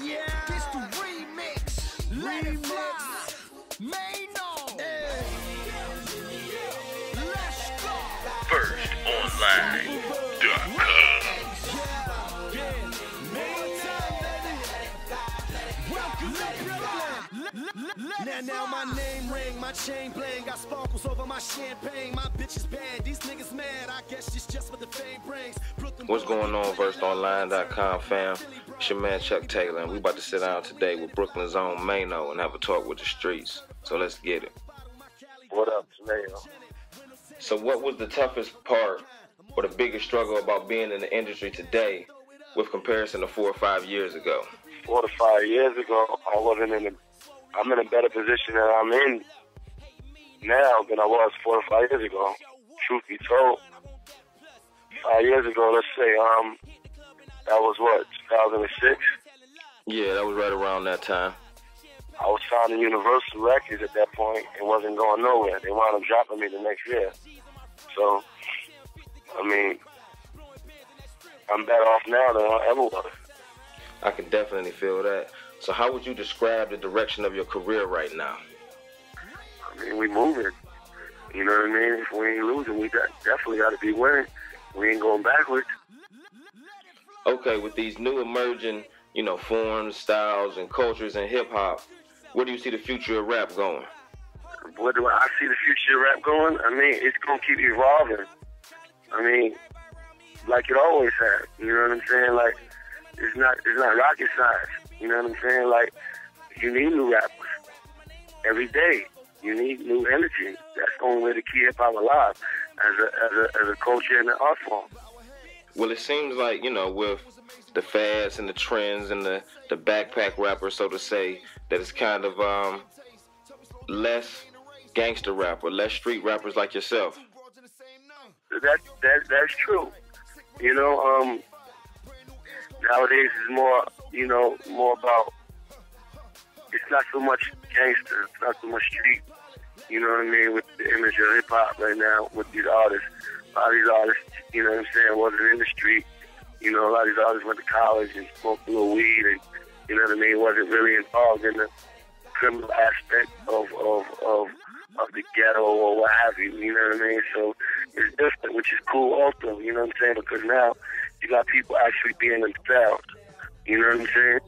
Yeah, this the remix. Let it fly. MAINO. Let's go. FirstOnline.com. Now my name ring, my chain bling, got sparkles over my champagne. My bitch is bad, these niggas mad. I guess it's just what the fame brings. What's going on, FirstOnline.com fam? It's your man Chuck Taylor, and we about to sit down today with Brooklyn's own MAINO and have a talk with the streets. So let's get it. What up, Mayo? So what was the toughest part or the biggest struggle about being in the industry today with comparison to 4 or 5 years ago? 4 to 5 years ago, I'm in a better position that I'm in now than I was 4 or 5 years ago. Truth be told, 5 years ago, let's say, that was what, 2006? Yeah, that was right around that time. I was signed to Universal Records at that point and wasn't going nowhere. They wound up dropping me the next year. So, I mean, I'm better off now than I ever was. I can definitely feel that. So how would you describe the direction of your career right now? I mean, we moving. You know what I mean? If we ain't losing, we definitely got to be winning. We ain't going backwards. Okay, with these new emerging, forms, styles, and cultures in hip-hop, where do you see the future of rap going? Where do I see the future of rap going? I mean, it's going to keep evolving. I mean, like it always has. You know what I'm saying? Like, it's not rocket science. You know what I'm saying? Like, you need new rappers every day. You need new energy. That's the only way to keep hip-hop alive as a culture and an art form. Well, it seems like, with the fads and the trends and the backpack rappers, so to say, that it's kind of less gangster rap or less street rappers like yourself. That's true. Nowadays it's more about, it's not so much gangster, it's not so much street, you know what I mean, with the image of hip-hop right now with these artists. A lot of these artists, you know what I'm saying, wasn't in the street. A lot of these artists went to college and smoked a little weed and, you know what I mean, wasn't really involved in the criminal aspect of the ghetto or what have you, you know what I mean? So it's different, which is cool also, you know what I'm saying, because now you got people actually being themselves, you know what I'm saying?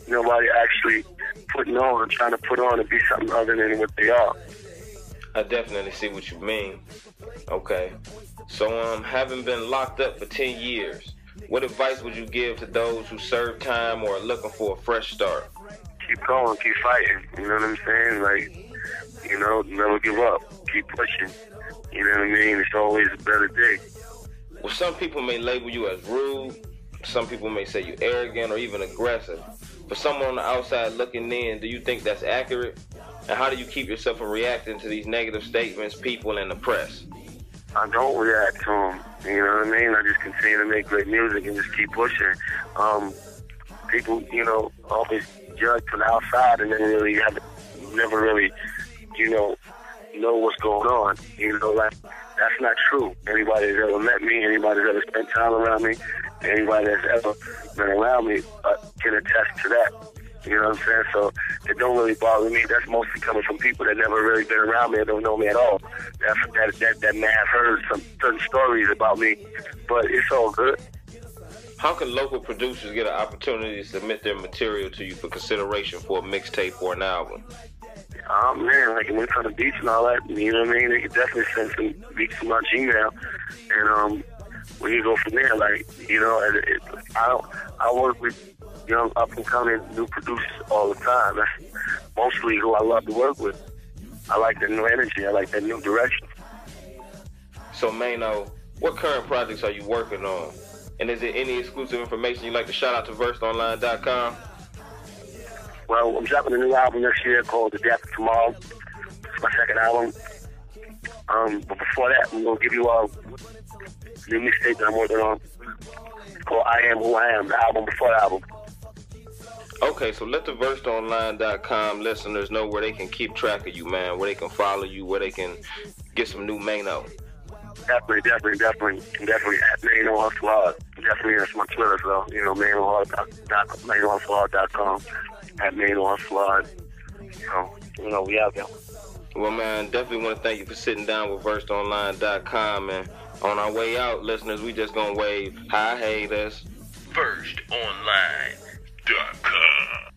Nobody actually trying to put on and be something other than what they are. I definitely see what you mean. Okay. So, having been locked up for 10 years, what advice would you give to those who serve time or are looking for a fresh start? Keep going, keep fighting, you know what I'm saying? Like, never give up, keep pushing, you know what I mean? It's always a better day. Well, some people may label you as rude, some people may say you're arrogant or even aggressive. For someone on the outside looking in, do you think that's accurate? And how do you keep yourself from reacting to these negative statements, people, and the press? I don't react to them, you know what I mean? I just continue to make great music and just keep pushing. People, always judge from the outside and then never really, know what's going on. Like, that's not true. Anybody that's ever met me, anybody that's ever spent time around me, anybody that's ever been around me can attest to that. You know what I'm saying? So it don't really bother me. That's mostly coming from people that never really been around me or don't know me at all. That may have heard some certain stories about me, but it's all good. How can local producers get an opportunity to submit their material to you for consideration for a mixtape or an album? Man, like when it comes to beats and all that, you know what I mean? They can definitely send some beats to my Gmail, and we can go from there. Like, I work with young up-and-coming new producers all the time. That's mostly who I love to work with. I like the new energy. I like that new direction. So, MAINO, what current projects are you working on? And is there any exclusive information you'd like to shout out to FirstOnline.com? Well, I'm dropping a new album next year called The Day After Tomorrow. It's my second album. But before that, I'm going to give you a new mixtape that I'm working on. It's called I Am Who I Am, the album before the album. Okay, so let the FirstOnline.com listeners know where they can keep track of you, man, where they can follow you, where they can get some new MAINO. Definitely at MAINO Hustlard. Definitely that's my Twitter, so MAINOHustlard.com. At MAINO Hustlard. So, we out there. Well, man, definitely want to thank you for sitting down with VersedOnline.com. And on our way out, listeners, we just gonna wave hi haters. VersedOnline.com.